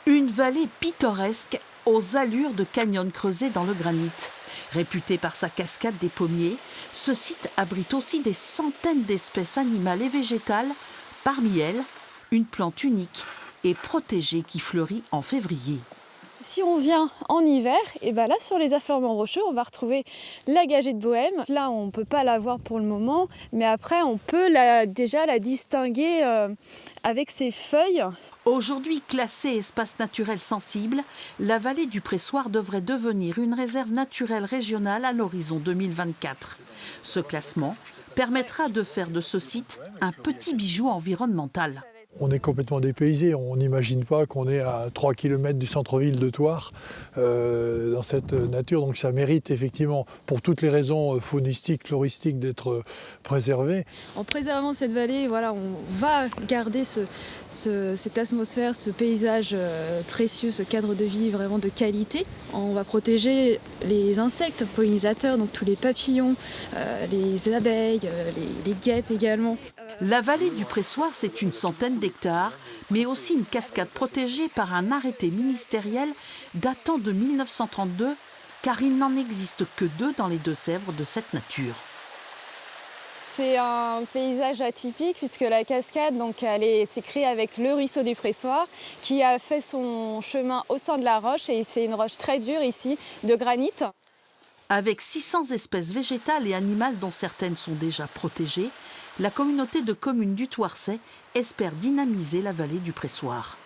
Une vallée pittoresque aux allures de canyon creusés dans le granit. Réputé par sa cascade des pommiers, ce site abrite aussi des centaines d'espèces animales et végétales, parmi elles une plante unique et protégée qui fleurit en février. Si on vient en hiver, et ben là sur les affleurements rocheux, on va retrouver la gageure de Bohême. Là, on ne peut pas la voir pour le moment, mais après, on peut déjà la distinguer avec ses feuilles. Aujourd'hui classée espace naturel sensible, la vallée du Pressoir devrait devenir une réserve naturelle régionale à l'horizon 2024. Ce classement permettra de faire de ce site un petit bijou environnemental. On est complètement dépaysé, on n'imagine pas qu'on est à 3 km du centre-ville de Thouars dans cette nature. Donc ça mérite effectivement, pour toutes les raisons faunistiques, floristiques, d'être préservé. En préservant cette vallée, voilà, on va garder cette atmosphère, ce paysage précieux, ce cadre de vie vraiment de qualité. On va protéger les insectes pollinisateurs, donc tous les papillons, les abeilles, les guêpes également. La vallée du Pressoir, c'est une centaine d'hectares, mais aussi une cascade protégée par un arrêté ministériel datant de 1932, car il n'en existe que 2 dans les Deux-Sèvres de cette nature. C'est un paysage atypique puisque la cascade s'est créée avec le ruisseau du Pressoir qui a fait son chemin au sein de la roche et c'est une roche très dure ici de granit. Avec 600 espèces végétales et animales dont certaines sont déjà protégées, la communauté de communes du Thouarçais espère dynamiser la vallée du Pressoir.